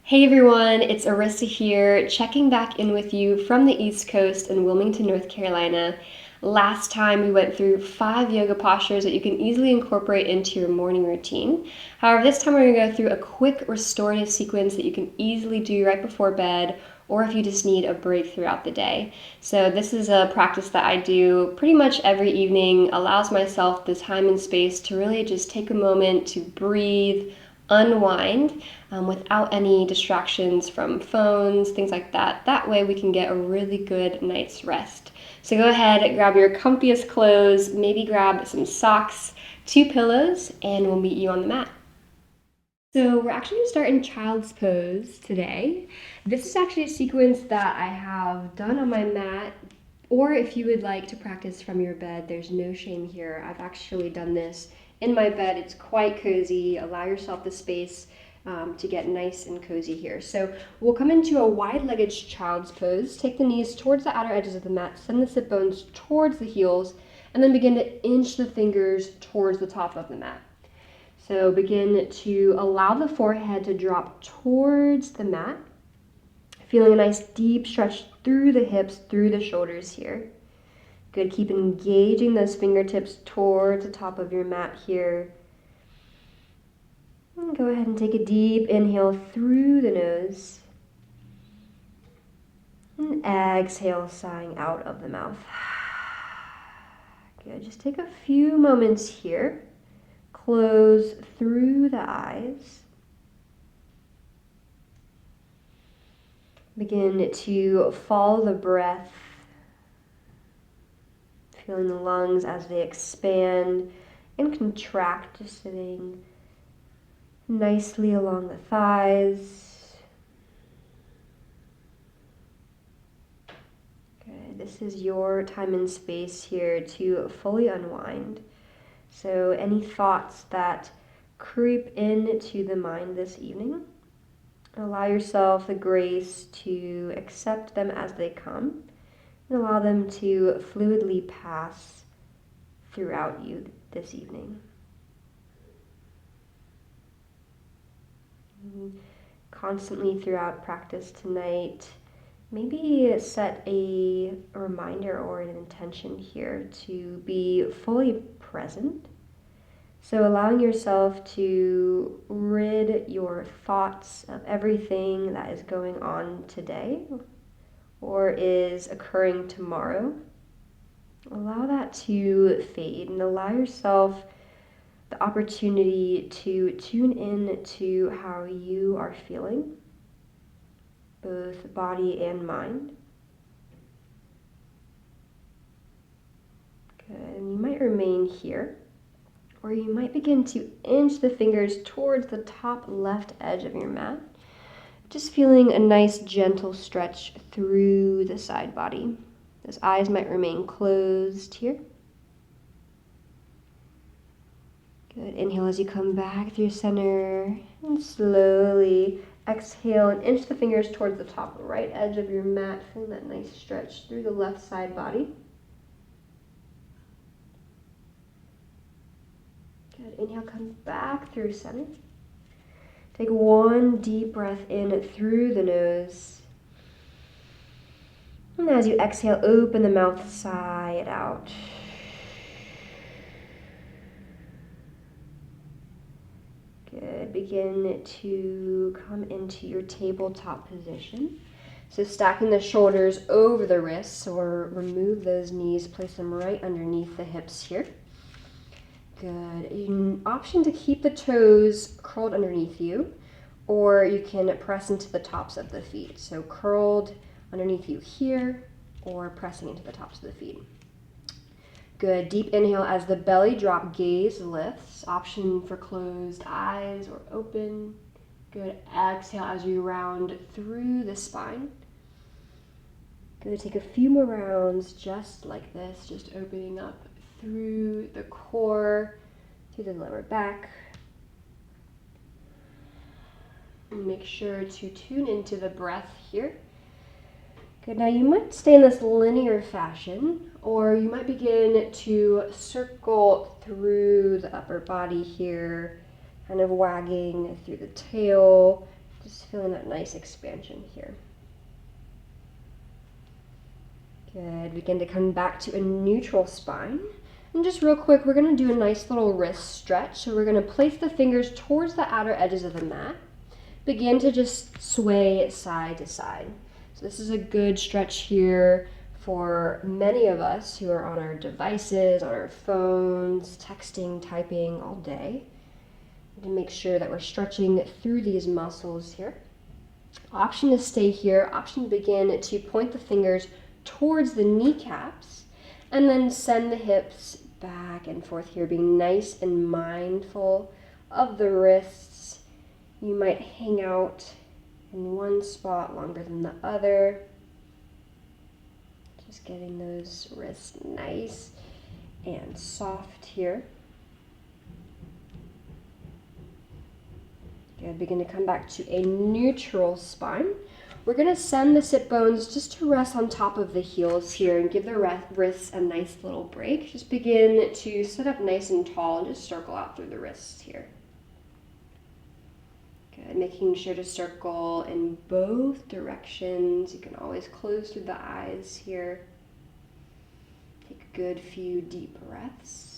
Hey everyone, it's Arisa here, checking back in with you from the East Coast in Wilmington, North Carolina. Last time we went through 5 yoga postures that you can easily incorporate into your morning routine. However, this time we're going to go through a quick restorative sequence that you can easily do right before bed, or if you just need a break throughout the day. So this is a practice that I do pretty much every evening, allows myself the time and space to really just take a moment to breathe, unwind without any distractions from phones, things like that. That way we can get a really good night's rest. So go ahead, grab your comfiest clothes, maybe grab some socks, 2 pillows, and we'll meet you on the mat. So we're actually going to start in child's pose today. This is actually a sequence that I have done on my mat, or if you would like to practice from your bed, there's no shame here. I've actually done this in my bed. It's quite cozy. Allow yourself the space to get nice and cozy here. So we'll come into a wide luggage child's pose. Take the knees towards the outer edges of the mat, send the sit bones towards the heels, and then begin to inch the fingers towards the top of the mat. So begin to allow the forehead to drop towards the mat, feeling a nice deep stretch through the hips, through the shoulders here. Good, keep engaging those fingertips towards the top of your mat here. And go ahead and take a deep inhale through the nose. And exhale, sighing out of the mouth. Good, just take a few moments here. Close through the eyes. Begin to follow the breath, feeling the lungs as they expand and contract, just sitting nicely along the thighs. Good. This is your time and space here to fully unwind. So any thoughts that creep into the mind this evening, allow yourself the grace to accept them as they come and allow them to fluidly pass throughout you this evening. Constantly throughout practice tonight, maybe set a reminder or an intention here to be fully present. So allowing yourself to rid your thoughts of everything that is going on today or is occurring tomorrow. Allow that to fade and allow yourself the opportunity to tune in to how you are feeling, both body and mind. Good, and you might remain here, or you might begin to inch the fingers towards the top left edge of your mat, just feeling a nice gentle stretch through the side body. Those eyes might remain closed here. Good. Inhale as you come back through center, and slowly exhale and inch the fingers towards the top right edge of your mat, feeling that nice stretch through the left side body. Good. Inhale, come back through center. Take one deep breath in through the nose. And as you exhale, open the mouth, sigh it out. Good. Begin to come into your tabletop position. So stacking the shoulders over the wrists, or remove those knees, place them right underneath the hips here. Good. An option to keep the toes curled underneath you, or you can press into the tops of the feet. So curled underneath you here, or pressing into the tops of the feet. Good. Deep inhale as the belly drop, gaze lifts. Option for closed eyes or open. Good. Exhale as you round through the spine. Good. Take a few more rounds just like this, just opening up through the core, through the lower back. And make sure to tune into the breath here. Good, now you might stay in this linear fashion, or you might begin to circle through the upper body here, kind of wagging through the tail, Just feeling that nice expansion here. Good. Begin to come back to a neutral spine. And just real quick, we're going to do a nice little wrist stretch. So we're going to place the fingers towards the outer edges of the mat. Begin to just sway side to side. So this is a good stretch here for many of us who are on our devices, on our phones, texting, typing all day. To make sure that we're stretching through these muscles here. Option to stay here, option to begin to point the fingers towards the kneecaps and then send the hips back and forth here, being nice and mindful of the wrists. You might hang out in one spot longer than the other. Just getting those wrists nice and soft here. Good. Begin to come back to a neutral spine. We're going to send the sit bones just to rest on top of the heels here and give the wrists a nice little break. Just begin to sit up nice and tall and just circle out through the wrists here. Good. Making sure to circle in both directions. You can always close through the eyes here. Take a good few deep breaths.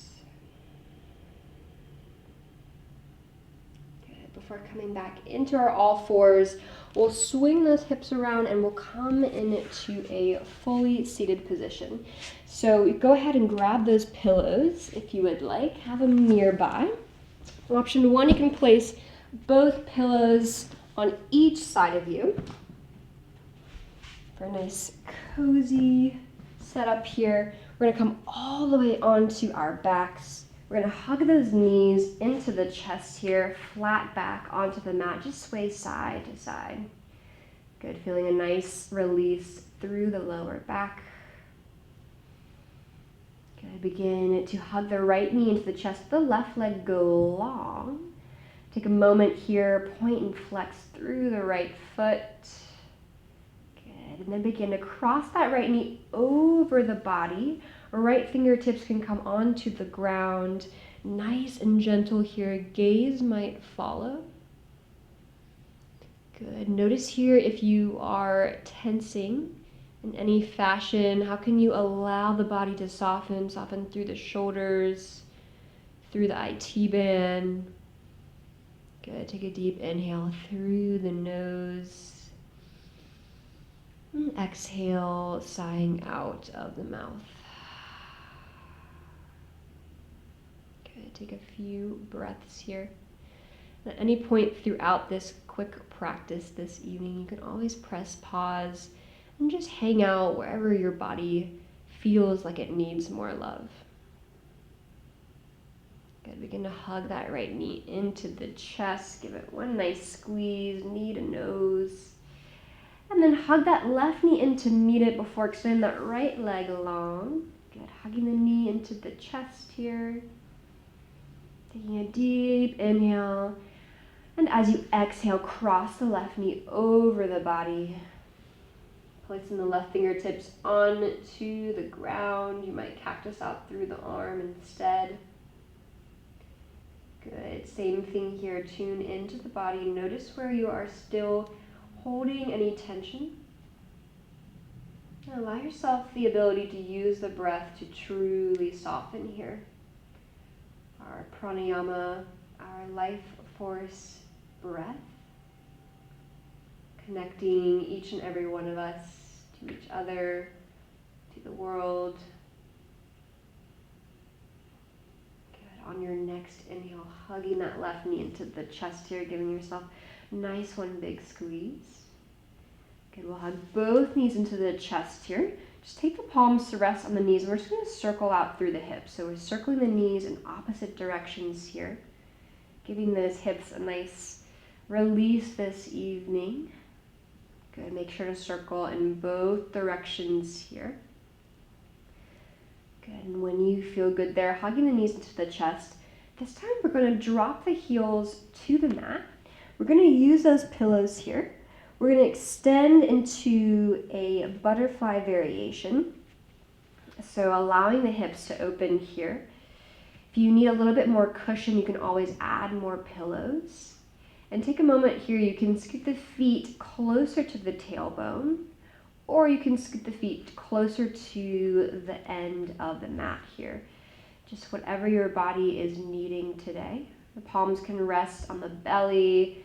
Before coming back into our all fours, we'll swing those hips around and we'll come into a fully seated position. So go ahead and grab those pillows if you would like. Have them nearby. Option one, you can place both pillows on each side of you for a nice cozy setup here. We're going to come all the way onto our backs. We're going to hug those knees into the chest here, flat back onto the mat. Just sway side to side. Good, feeling a nice release through the lower back. Good, begin to hug the right knee into the chest, the left leg go long. Take a moment here, point and flex through the right foot. Good, and then begin to cross that right knee over the body. Right fingertips can come onto the ground, nice and gentle here. Gaze might follow. Good. Notice here if you are tensing in any fashion, how can you allow the body to soften through the shoulders, through the IT band. Good. Take a deep inhale through the nose. And exhale, sighing out of the mouth. Take a few breaths here. At any point throughout this quick practice this evening, you can always press pause and just hang out wherever your body feels like it needs more love. Good. Begin to hug that right knee into the chest. Give it one nice squeeze, knee to nose. And then hug that left knee in to meet it before extending that right leg long. Good. Hugging the knee into the chest here. Taking a deep inhale, and as you exhale, cross the left knee over the body, placing the left fingertips onto the ground. You might cactus out through the arm instead. Good, same thing here, tune into the body. Notice where you are still holding any tension. And allow yourself the ability to use the breath to truly soften here. Our pranayama, our life force breath, connecting each and every one of us to each other, to the world. Good. On your next inhale, hugging that left knee into the chest here, giving yourself a nice one big squeeze. Good, we'll hug both knees into the chest here. Just take the palms to rest on the knees, and we're just going to circle out through the hips. So we're circling the knees in opposite directions here, giving those hips a nice release this evening. Good, make sure to circle in both directions here. Good, and when you feel good there, hugging the knees into the chest. This time we're going to drop the heels to the mat. We're going to use those pillows here. We're going to extend into a butterfly variation. So allowing the hips to open here. If you need a little bit more cushion, you can always add more pillows. And take a moment here, you can scoot the feet closer to the tailbone, or you can scoot the feet closer to the end of the mat here. Just whatever your body is needing today. The palms can rest on the belly.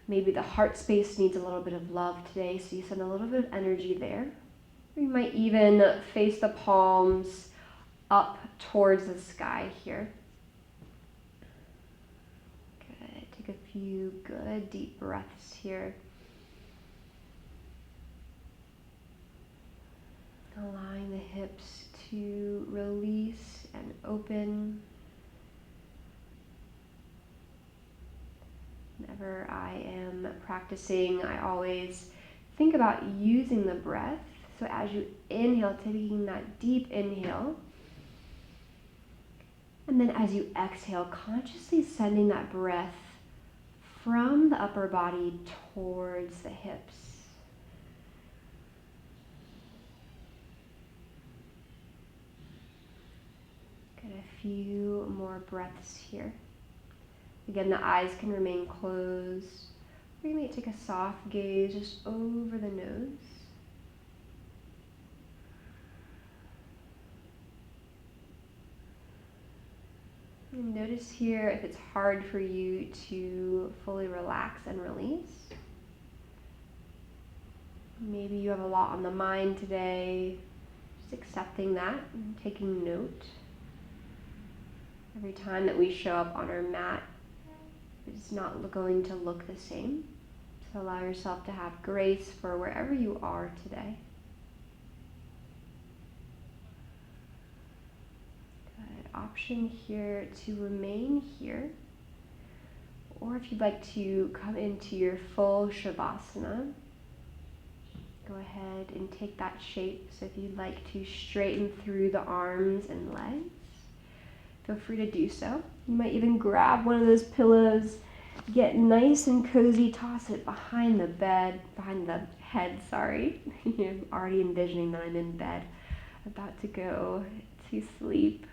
Maybe the heart space needs a little bit of love today, so you send a little bit of energy there. Or you might even face the palms up towards the sky here. Good. Take a few good deep breaths here. Allowing the hips to release and open. Whenever I am practicing, I always think about using the breath. So as you inhale, taking that deep inhale. And then as you exhale, consciously sending that breath from the upper body towards the hips. Get a few more breaths here. Again, the eyes can remain closed, or you may take a soft gaze just over the nose. And notice here if it's hard for you to fully relax and release. Maybe you have a lot on the mind today. Just accepting that and taking note. Every time that we show up on our mat, it's not going to look the same. So allow yourself to have grace for wherever you are today. Good option here to remain here. Or if you'd like to come into your full Shavasana, go ahead and take that shape. So if you'd like to straighten through the arms and legs, feel free to do so. You might even grab one of those pillows, get nice and cozy, toss it behind the bed, behind the head, sorry. I'm already envisioning that I'm in bed, about to go to sleep.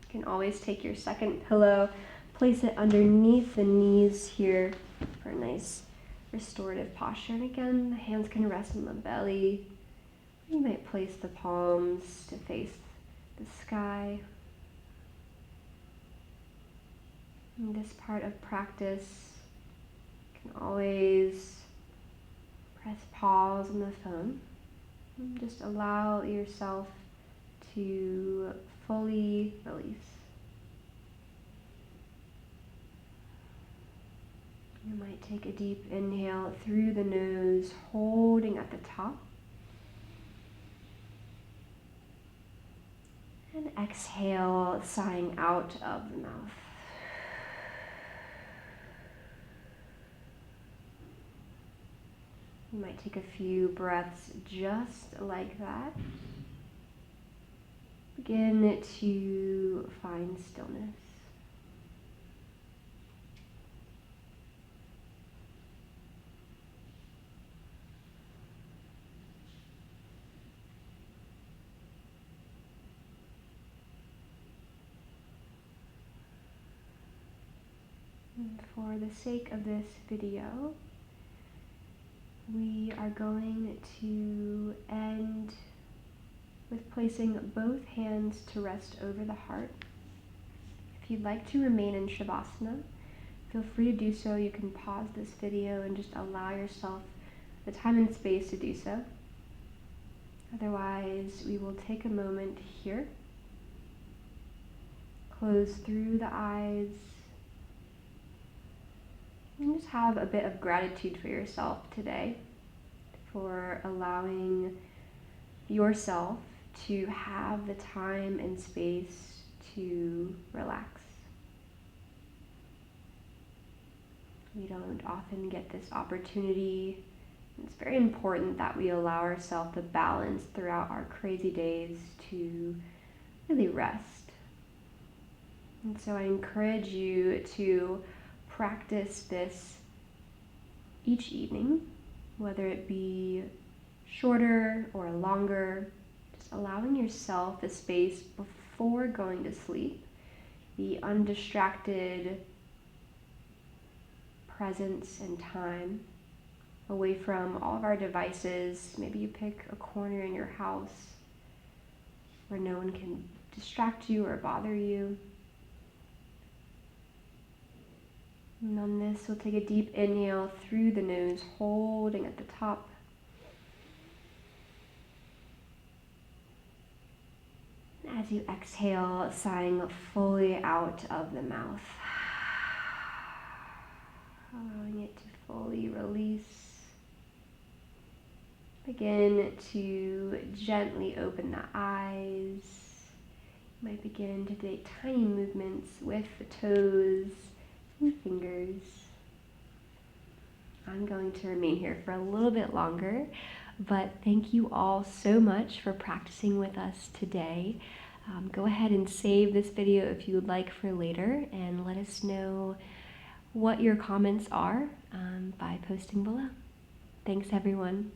You can always take your second pillow, place it underneath the knees here for a nice restorative posture. And again, the hands can rest on the belly. You might place the palms to face the sky. In this part of practice, you can always press pause on the phone. And just allow yourself to fully release. You might take a deep inhale through the nose, holding at the top. And exhale, sighing out of the mouth. You might take a few breaths just like that. Begin to find stillness. And for the sake of this video, we are going to end with placing both hands to rest over the heart. If you'd like to remain in Shavasana, feel free to do so. You can pause this video and just allow yourself the time and space to do so. Otherwise, we will take a moment here. Close through the eyes. And just have a bit of gratitude for yourself today, for allowing yourself to have the time and space to relax. We don't often get this opportunity. It's very important that we allow ourselves the balance throughout our crazy days to really rest. And so I encourage you to practice this each evening, whether it be shorter or longer, just allowing yourself the space before going to sleep, the undistracted presence and time, away from all of our devices. Maybe you pick a corner in your house where no one can distract you or bother you. And on this, we'll take a deep inhale through the nose, holding at the top. As you exhale, sighing fully out of the mouth, allowing it to fully release. Begin to gently open the eyes. You might begin to make tiny movements with the toes and fingers. I'm going to remain here for a little bit longer, but thank you all so much for practicing with us today. Go ahead and save this video if you would like for later, and let us know what your comments are by posting below. Thanks, everyone.